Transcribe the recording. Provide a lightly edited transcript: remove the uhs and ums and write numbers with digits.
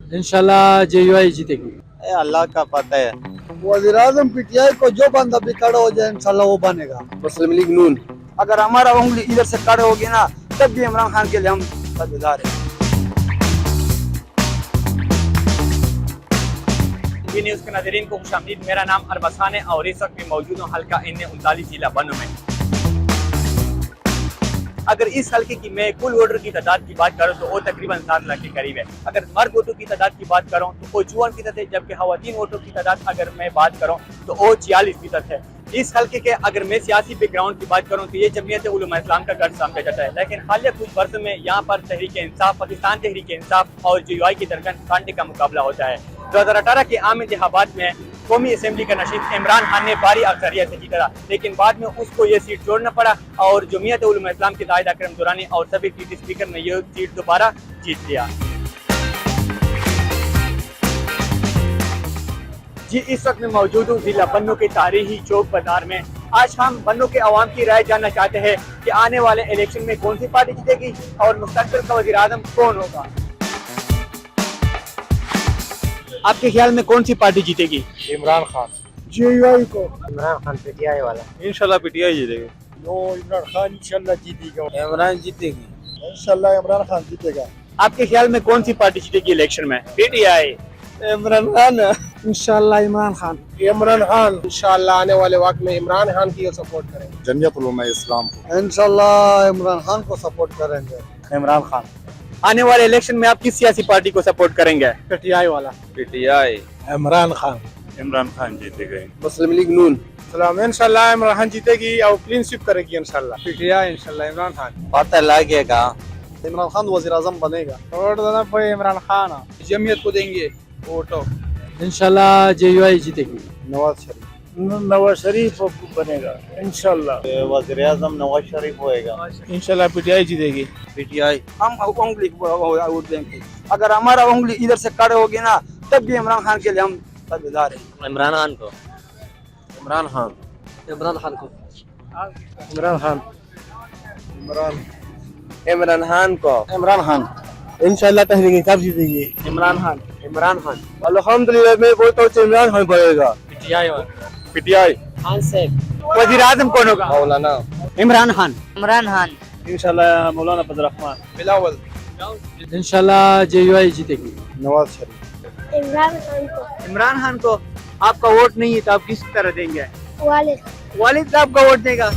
इंशाल्लाह JUI जीतेगी। अल्लाह का पता है। वजीर आजम पीटीआई को जो बंदा भी खड़ा हो जाए इंशाल्लाह वो बनेगा। मुस्लिम लीग नून। अगर हमारा उंगली इधर से खड़े होगी ना तब भी इमरान खान के लिए हम बदलार हैं। वी न्यूज़ के नाज़रीन को खुशामदीद। मेरा नाम अरबसान है और इस वक्त मैं मौजूद हूँ हल्का N39 जिला बन्नू में। अगर इस हल्के की मैं कुल वोटर की तादाद की बात करूँ तो वो तकरीबन 7 लाख के करीब है। अगर मर्द वोटों की तादाद की बात करूँ तो वो 54% है, जबकि ख़वातीन वोटों की तादाद अगर मैं बात करूँ तो वो 46% है। इस हल्के के अगर मैं सियासी बैकग्राउंड की बात करूँ तो ये जमीयत उलमा इस्लाम का गढ़ समझा जाता है, लेकिन हालिया कुछ वर्षों में यहाँ पर तहरीक इंसाफ, पाकिस्तान तहरीक इंसाफ और JUI के दरमियान कांटे का मुकाबला होता है। 2018 के आम इंतखाबात में कौमी असेंबली का नशीद इमरान खान ने भारी अक्सरियत से जीता, लेकिन बाद में उसको ये सीट छोड़ना पड़ा और जमीयत उलमा इस्लाम के कायद अकरम दुरानी और सबक स्पीकर ने ये सीट दोबारा जीत लिया। जी, इस वक्त मैं मौजूद हूँ जिला बन्नू के तारीखी चौक बाजार में। आज हम बन्नू के अवाम की राय जानना चाहते हैं कि आने वाले इलेक्शन में कौन सी पार्टी जीतेगी और मुस्तकबिल का वज़ीर आज़म कौन होगा। आपके ख्याल में कौन सी पार्टी जीतेगी? इमरान खान। JUI को इमरान खान पीटीआई वाला। इंशाल्लाह पीटीआई जीतेगी। नो इमरान खान इंशाल्लाह जीतेगा। इमरान जीतेगी। इंशाल्लाह इमरान खान जीतेगा। आपके ख्याल में कौन सी पार्टी जीतेगी इलेक्शन में? पीटीआई। इमरान खान इंशाल्लाह इमरान खान। इमरान खान इंशाल्लाह आने वाले वक्त में इमरान खान की सपोर्ट करेंगे। जमीयत उलमा इस्लाम को। इंशाल्लाह इमरान खान को सपोर्ट करेंगे। इमरान खान। आने वाले इलेक्शन में आप किस सियासी पार्टी को सपोर्ट करेंगे? पीटीआई वाला। पीटीआई। इमरान खान। इमरान खान जीतेगा। मुस्लिम लीग नून। सलाम। इंशाल्लाह इमरान खान जीतेगी और क्लीन स्वीप करेगी इंशाल्लाह। पीटीआई इंशाल्लाह इमरान खान। पता लगेगा। इमरान खान वजीर आजम बनेगा। वोट देना भाई इमरान खान। जमीयत को देंगे वोटो। इंशाल्लाह JUI जीतेगी। नवाज शरीफ बनेगा इंशाल्लाह। वज़ीर आज़म नवाज शरीफ होएगा। इंशाल्लाह पीटीआई जीतेगी। पीटीआई। हम उंगली वोट देंगे। अगर हमारा उंगली इधर से खड़े होगी ना तब भी इमरान खान के लिए हम बदलार हैं। इमरान खान को। इमरान खान। इमरान खान को। इमरान खान। इमरान खान को। इमरान खान। इंशाल्लाह तहरीक इंसाफ जीतेगी। इमरान खान। इमरान खान। अल्हम्दुलिल्लाह मैं बोलता हूँ इमरान खान पड़ेगा। पीटीआई। खान साहब। वज़ीर आज़म कौन होगा? मौलाना इमरान खान। इमरान खान। इंशाल्लाह मौलाना फजल रहमान। बिलावल। इंशाल्लाह JUI जीतेगी। नवाज शरीफ। इमरान खान को। इमरान खान को। आपका वोट नहीं है तो आप किस तरह देंगे? वालिद। वालिद साहब का वोट देगा।